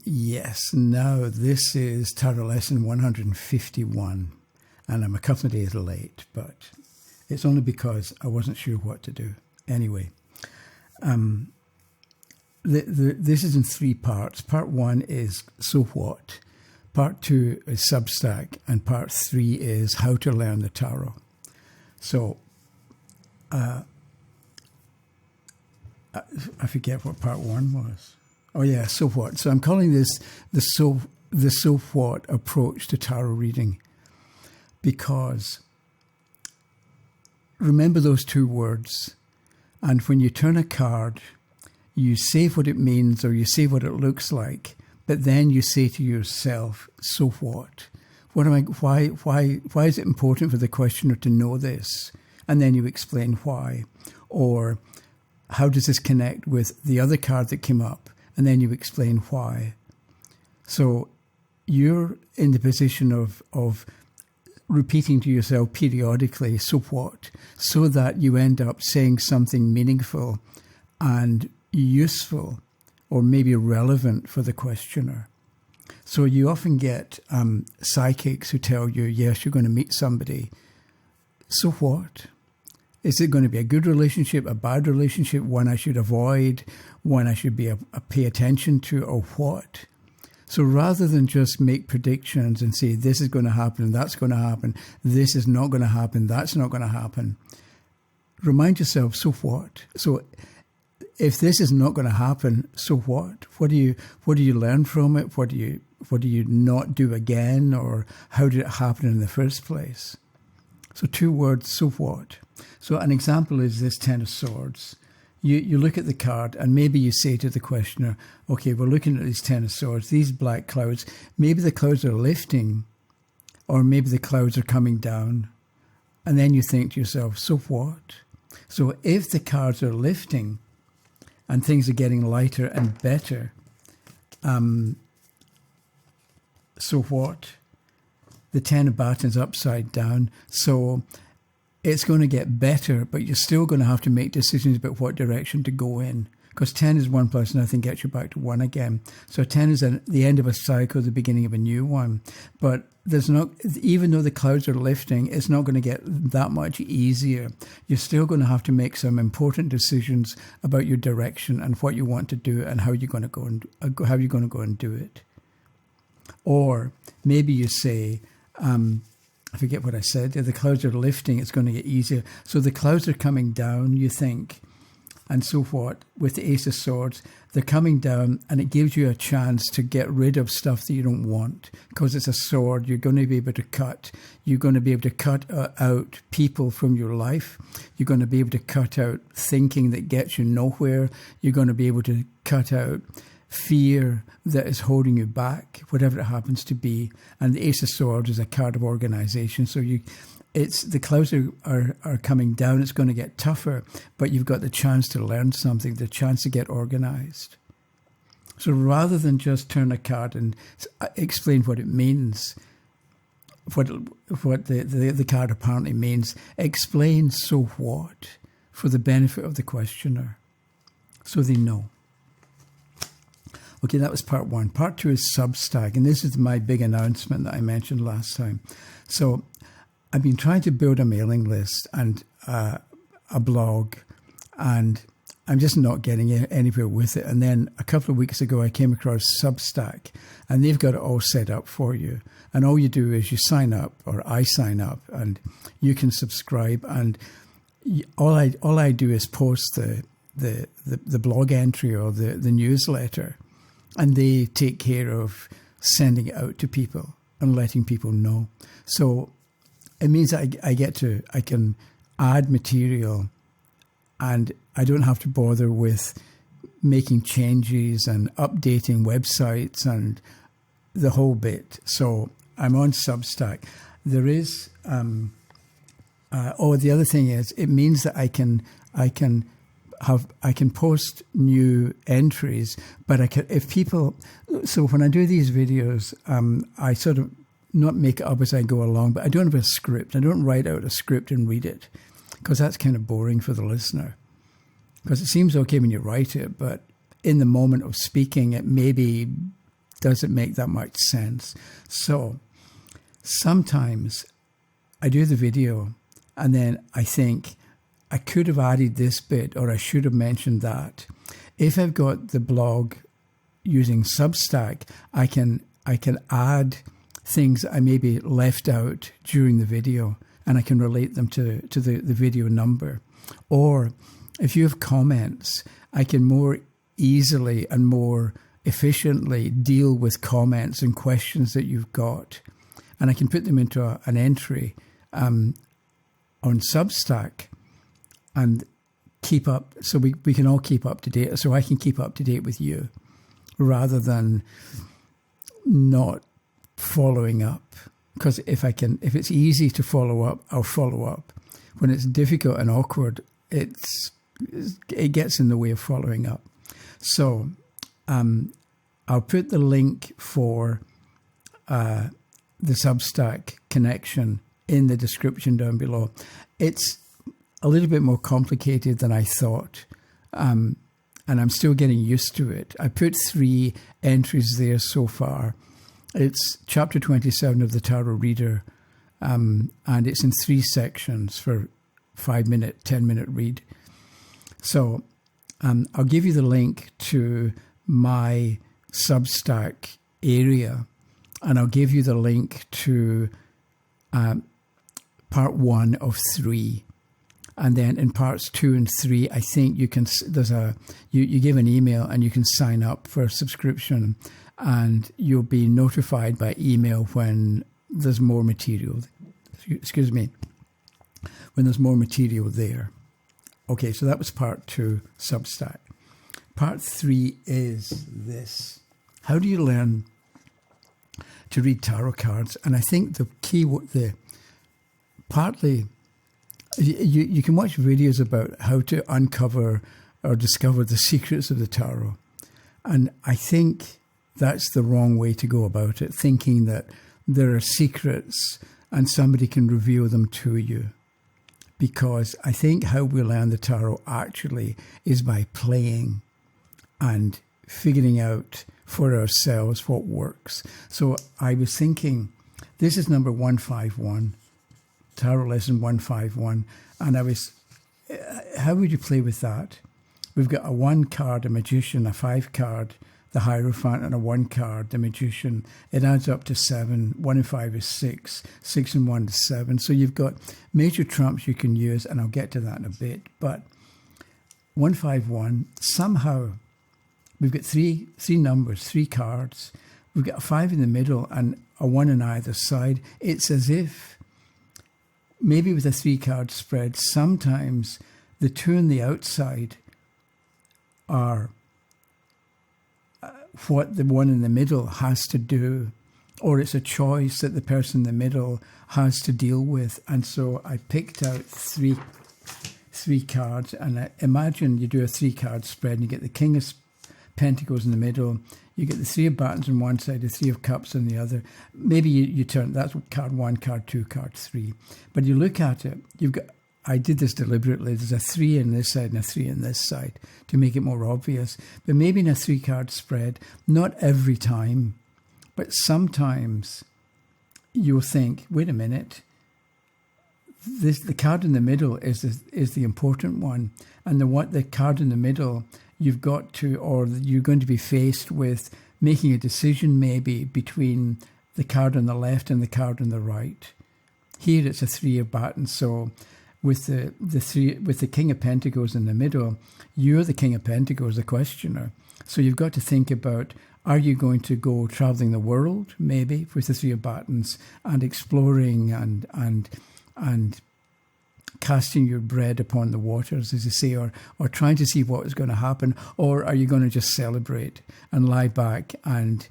Yes, now this is Tarot Lesson 151, and I'm a couple of days late, but it's only because I wasn't sure what to do. Anyway, this is in 3 parts. Part 1 is So What? Part 2 is Substack, and Part 3 is How to Learn the Tarot. So, I forget what Part 1 was. Oh yeah, So What? So I'm calling this the So What approach to tarot reading, because remember those 2 words, and when you turn a card, you say what it means or you say what it looks like, but then you say to yourself, so what? Why is it important for the questioner to know this? And then you explain why. Or how does this connect with the other card that came up? And then you explain why. So you're in the position of repeating to yourself periodically, so what? So that you end up saying something meaningful and useful, or maybe relevant for the questioner. So you often get psychics who tell you, yes, you're going to meet somebody. So what? Is it going to be a good relationship, a bad relationship, one I should avoid, one I should pay attention to, or what? So rather than just make predictions and say, this is going to happen, that's going to happen, this is not going to happen, that's not going to happen, remind yourself, so what? So if this is not going to happen, so what? What do you learn from it? What do you not do again? Or how did it happen in the first place? So 2 words, so what? So an example is this 10 of Swords. You look at the card and maybe you say to the questioner, okay, we're looking at these 10 of Swords, these black clouds. Maybe the clouds are lifting, or maybe the clouds are coming down. And then you think to yourself, so what? So if the cards are lifting and things are getting lighter and better, so what? The 10 of Batons upside down. So it's going to get better, but you're still going to have to make decisions about what direction to go in. Because 10 is 1 plus nothing, gets you back to 1 again. So 10 is the end of a cycle, the beginning of a new one. But there's not, even though the clouds are lifting, it's not going to get that much easier. You're still going to have to make some important decisions about your direction and what you want to do and how you're going to go and do it. Or maybe you say, I forget what I said. The clouds are lifting, it's going to get easier. So the clouds are coming down, you think. And so what? With the Ace of Swords, they're coming down, and it gives you a chance to get rid of stuff that you don't want. Because it's a sword, you're going to be able to cut. You're going to be able to cut out people from your life. You're going to be able to cut out thinking that gets you nowhere. You're going to be able to cut out fear that is holding you back, whatever it happens to be. And the Ace of Swords is a card of organization. So the clouds are coming down. It's going to get tougher, but you've got the chance to learn something, the chance to get organized. So rather than just turn a card and explain what it means, what the card apparently means, explain so what for the benefit of the questioner, so they know. Okay, that was part 1. Part 2 is Substack, and this is my big announcement that I mentioned last time. So I've been trying to build a mailing list and a blog, and I'm just not getting anywhere with it. And then a couple of weeks ago, I came across Substack, and they've got it all set up for you. And all you do is you sign up, or I sign up, and you can subscribe. And all I do is post the blog entry or the newsletter, and they take care of sending it out to people and letting people know. So it means that I can add material, and I don't have to bother with making changes and updating websites and the whole bit. So I'm on Substack. There is, the other thing is, it means that I can post new entries, but so when I do these videos, I sort of not make it up as I go along, but I don't have a script. I don't write out a script and read it, because that's kind of boring for the listener. Because it seems okay when you write it, but in the moment of speaking, it maybe doesn't make that much sense. So sometimes I do the video and then I think I could have added this bit or I should have mentioned that. If I've got the blog using Substack, I can add things I maybe left out during the video and I can relate them to the video number. Or if you have comments, I can more easily and more efficiently deal with comments and questions that you've got. And I can put them into an entry on Substack and keep up, so we can all keep up to date, so I can keep up to date with you rather than not following up. Because if it's easy to follow up, I'll follow up. When it's difficult and awkward, it gets in the way of following up. So I'll put the link for the Substack connection in the description down below. It's a little bit more complicated than I thought, and I'm still getting used to it. I put 3 entries there so far. It's chapter 27 of the Tarot Reader, and it's in 3 sections for 5-minute, 10-minute read. So I'll give you the link to my Substack area, and I'll give you the link to part 1 of 3. And then in parts 2 and 3, I think you can. You give an email and you can sign up for a subscription, and you'll be notified by email when there's more material. Excuse me, when there's more material there. Okay, so that was part 2, Substack. Part 3 is this: how do you learn to read tarot cards? And I think the key, partly. You can watch videos about how to uncover or discover the secrets of the tarot. And I think that's the wrong way to go about it, thinking that there are secrets and somebody can reveal them to you. Because I think how we learn the tarot actually is by playing and figuring out for ourselves what works. So I was thinking, this is number 151. Tarot lesson 151, and I was, how would you play with that? We've got a 1 card, a magician, a 5 card, the Hierophant, and a 1 card, the magician. It adds up to 7. 1 and 5 is 6. 6 and 1 is 7. So you've got major trumps you can use, and I'll get to that in a bit. But 151, somehow we've got three numbers, 3 cards. We've got a 5 in the middle and a 1 on either side. It's as if, maybe with a 3-card spread, sometimes the 2 on the outside are what the 1 in the middle has to do, or it's a choice that the person in the middle has to deal with. And so I picked out three cards, and I imagine you do a 3-card spread and you get the King of Pentacles in the middle, you get the 3 of Batons on one side, the 3 of Cups on the other. Maybe you turn, that's card 1, card 2, card 3. But you look at it, you've got, I did this deliberately, there's a 3 on this side and a 3 on this side to make it more obvious. But maybe in a 3-card spread, not every time, but sometimes you'll think, wait a minute, the card in the middle is the important one. And the card in the middle, you've got to, or you're going to be faced with making a decision maybe between the card on the left and the card on the right. Here it's a 3 of Batons, so with the King of Pentacles in the middle, you're the King of Pentacles, the questioner. So you've got to think about, are you going to go traveling the world, maybe, with the 3 of Batons, and exploring and casting your bread upon the waters, as you say, or trying to see what is going to happen? Or are you going to just celebrate and lie back and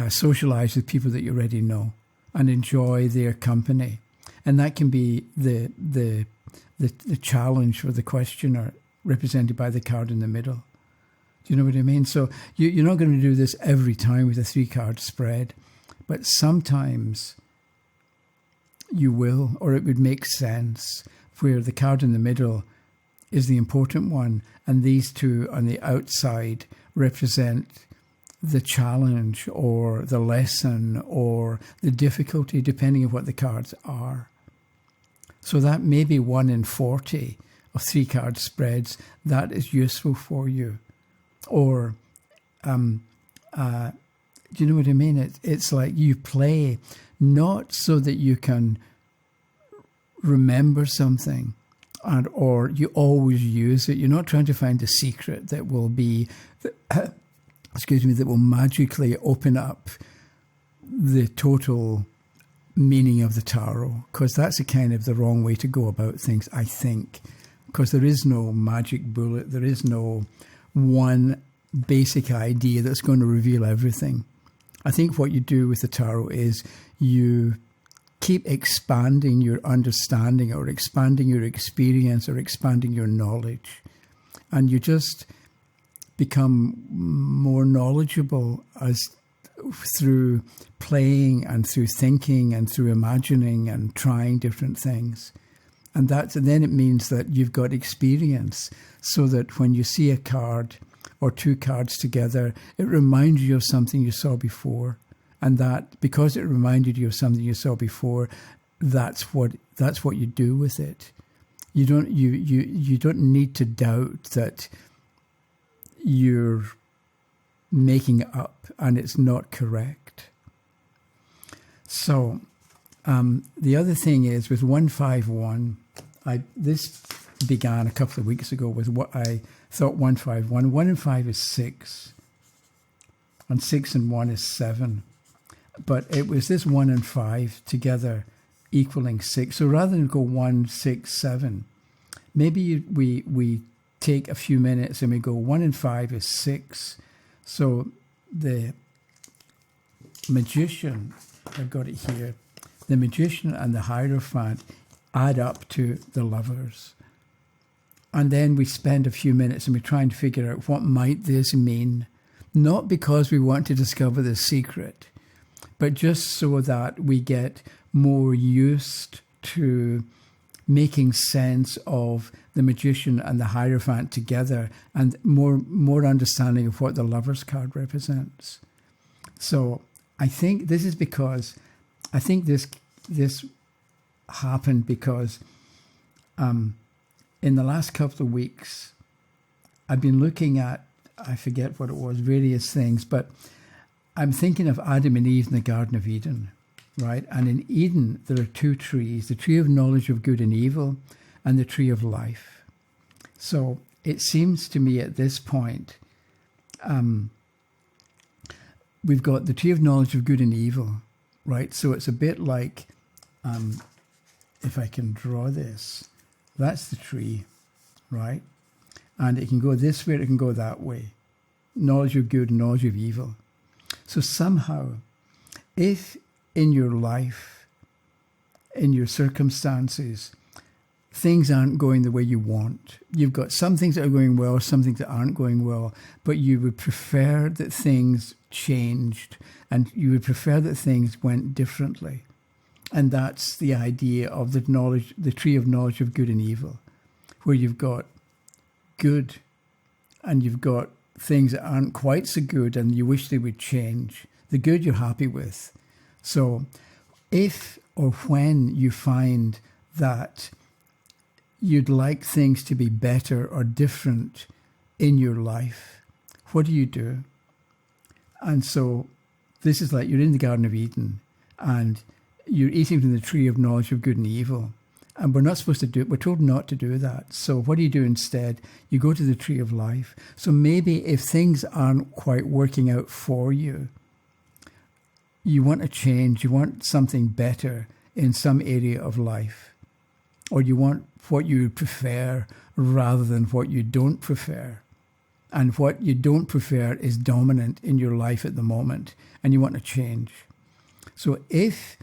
socialize with people that you already know and enjoy their company? And that can be the challenge for the questioner, represented by the card in the middle. Do you know what I mean? So you're not going to do this every time with a 3-card spread, but sometimes you will, or it would make sense, where the card in the middle is the important one, and these two on the outside represent the challenge or the lesson or the difficulty, depending on what the cards are. So that may be 1 in 40 of 3-card spreads. That is useful for you. Or, do you know what I mean? It's like you play not so that you can remember something, or you always use it. You're not trying to find a secret that will be, that will magically open up the total meaning of the tarot, because that's a kind of the wrong way to go about things, I think, because there is no magic bullet. There is no one basic idea that's going to reveal everything. I think what you do with the tarot is you keep expanding your understanding, or expanding your experience, or expanding your knowledge. And you just become more knowledgeable through playing and through thinking and through imagining and trying different things. And then it means that you've got experience, so that when you see a card or 2 cards together, it reminds you of something you saw before. And that, because it reminded you of something you saw before, that's what you do with it. You don't need to doubt that you're making it up and it's not correct. So the other thing is with 151, this began a couple of weeks ago with what I thought 151. 1 and 5 is 6, and 6 and 1 is 7. But it was this 1 and 5 together equaling 6. So rather than go 1, 6, 7, maybe we take a few minutes and we go 1 and 5 is 6. So the magician, I've got it here, the magician and the Hierophant add up to the Lovers. And then we spend a few minutes and we try and figure out what might this mean, not because we want to discover the secret, but just so that we get more used to making sense of the magician and the Hierophant together, and more understanding of what the Lovers card represents. So I think this is because, I think this happened because in the last couple of weeks, I've been looking at, I forget what it was, various things, but I'm thinking of Adam and Eve in the Garden of Eden, right? And in Eden, there are 2 trees, the tree of knowledge of good and evil and the tree of life. So it seems to me at this point, we've got the tree of knowledge of good and evil, right? So it's a bit like, if I can draw this, that's the tree, right? And it can go this way, it can go that way. Knowledge of good and knowledge of evil. So somehow, if in your life, in your circumstances, things aren't going the way you want, you've got some things that are going well, some things that aren't going well, but you would prefer that things changed, and you would prefer that things went differently. And that's the idea of the tree of knowledge of good and evil, where you've got good and you've got things that aren't quite so good and you wish they would change. The good you're happy with. So if or when you find that you'd like things to be better or different in your life, what do? And so this is like you're in the Garden of Eden and you're eating from the tree of knowledge of good and evil. And we're not supposed to do it. We're told not to do that. So what do you do instead? You go to the tree of life. So maybe if things aren't quite working out for you, you want a change, you want something better in some area of life, or you want what you prefer rather than what you don't prefer. And what you don't prefer is dominant in your life at the moment, and you want to change. So if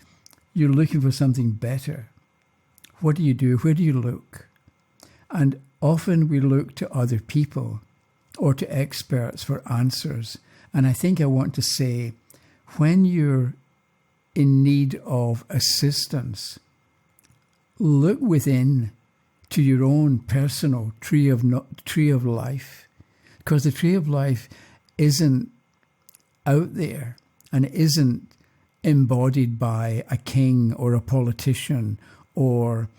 you're looking for something better, what do? Where do you look? And often we look to other people or to experts for answers. And I think I want to say, when you're in need of assistance, look within to your own personal tree of life. Because the tree of life isn't out there and isn't embodied by a king or a politician or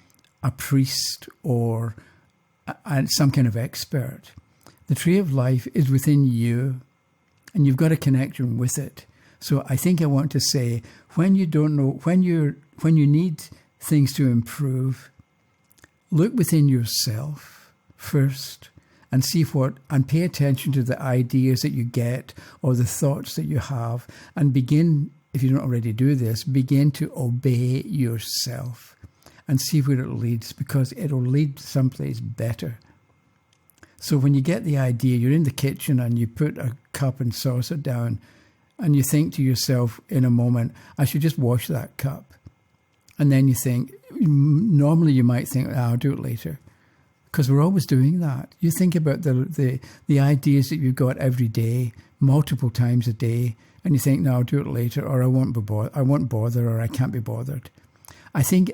a priest or some kind of expert. The tree of life is within you, and you've got a connection with it. So I think I want to say, when you don't know, when you need things to improve, look within yourself first and see and pay attention to the ideas that you get or the thoughts that you have, and begin, if you don't already do this, begin to obey yourself and see where it leads, because it'll lead someplace better. So when you get the idea, you're in the kitchen and you put a cup and saucer down and you think to yourself in a moment, I should just wash that cup. And then you think, normally you might think, I'll do it later. Because we're always doing that. You think about the ideas that you've got every day, multiple times a day, and you think, no, I'll do it later, or I won't bother, or I can't be bothered. I think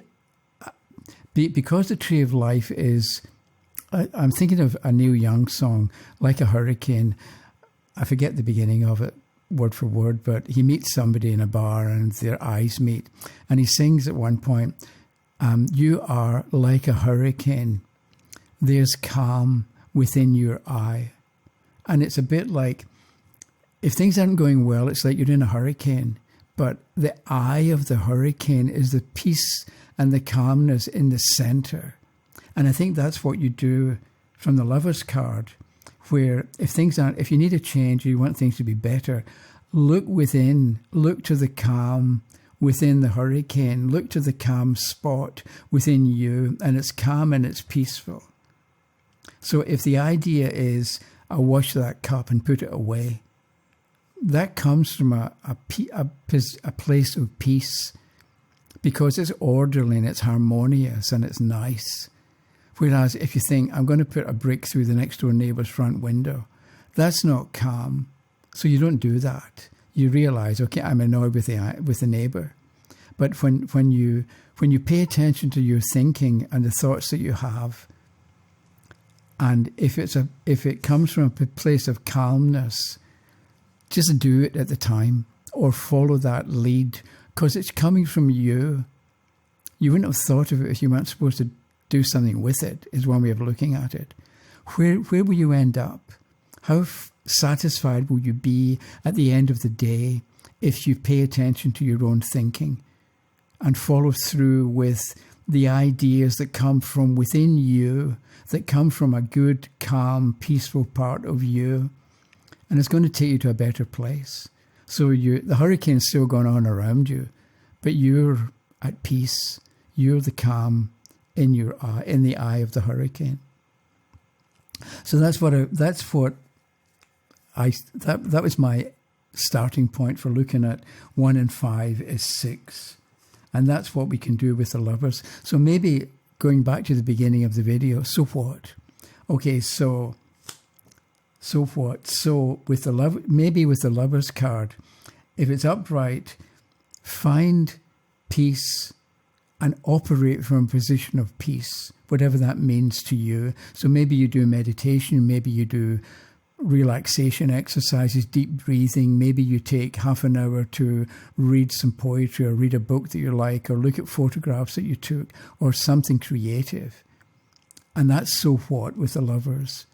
because the tree of life is, I'm thinking of a Neil Young song, Like a Hurricane. I forget the beginning of it, word for word, but he meets somebody in a bar and their eyes meet. And he sings at one point, you are like a hurricane. There's calm within your eye. And it's a bit like, if things aren't going well, it's like you're in a hurricane. But the eye of the hurricane is the peace and the calmness in the center. And I think that's what you do from the Lover's card, where if you need a change, or you want things to be better, look within, look to the calm within the hurricane, look to the calm spot within you, and it's calm and it's peaceful. So if the idea is, I'll wash that cup and put it away, that comes from a place of peace, because it's orderly and it's harmonious and it's nice. Whereas if you think, I'm going to put a brick through the next door neighbour's front window, that's not calm. So you don't do that. You realise, okay, I'm annoyed with the neighbour. But when you pay attention to your thinking and the thoughts that you have, and if it comes from a place of calmness, just do it at the time or follow that lead, because it's coming from you. You wouldn't have thought of it if you weren't supposed to do something with it, is one way of looking at it. Where will you end up? How satisfied will you be at the end of the day if you pay attention to your own thinking and follow through with the ideas that come from within you, that come from a good, calm, peaceful part of you, and it's going to take you to a better place. So the hurricane's still going on around you, but you're at peace. You're the calm in your eye, in the eye of the hurricane. So that was my starting point for looking at 1 and 5 is 6. And that's what we can do with the Lovers. So maybe going back to the beginning of the video, so what? Okay, so what? So with the Lovers card, if it's upright, find peace and operate from a position of peace, whatever that means to you. So maybe you do meditation, maybe you do relaxation exercises, deep breathing, maybe you take half an hour to read some poetry or read a book that you like, or look at photographs that you took, or something creative. And that's so what with the Lovers.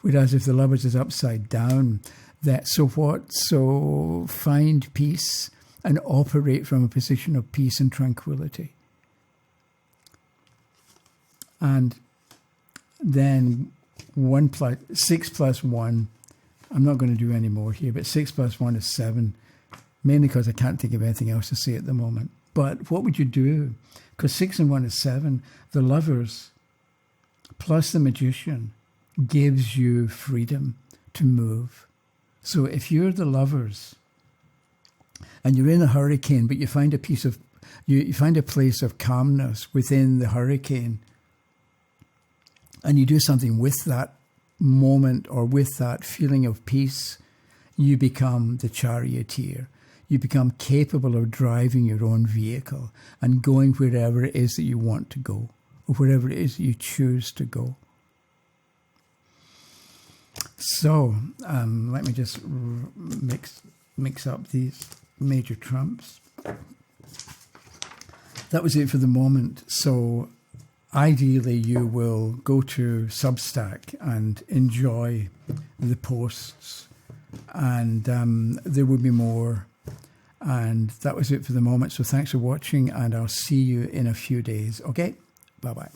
Whereas if the Lovers is upside down, that's so what? So find peace and operate from a position of peace and tranquility. And then 6 plus 1, I'm not going to do any more here, but 6 plus 1 is 7, mainly because I can't think of anything else to say at the moment. But what would you do? Because 6 and 1 is 7. The Lovers plus the Magician gives you freedom to move. So if you're the Lovers and you're in a hurricane, but you find you find a place of calmness within the hurricane, and you do something with that moment or with that feeling of peace, you become the charioteer. You become capable of driving your own vehicle and going wherever it is that you want to go. or wherever it is you choose to go. So let me just mix up these major trumps. That was it for the moment. So ideally you will go to Substack and enjoy the posts, and there will be more. And that was it for the moment. So thanks for watching, and I'll see you in a few days. Okay? Bye-bye.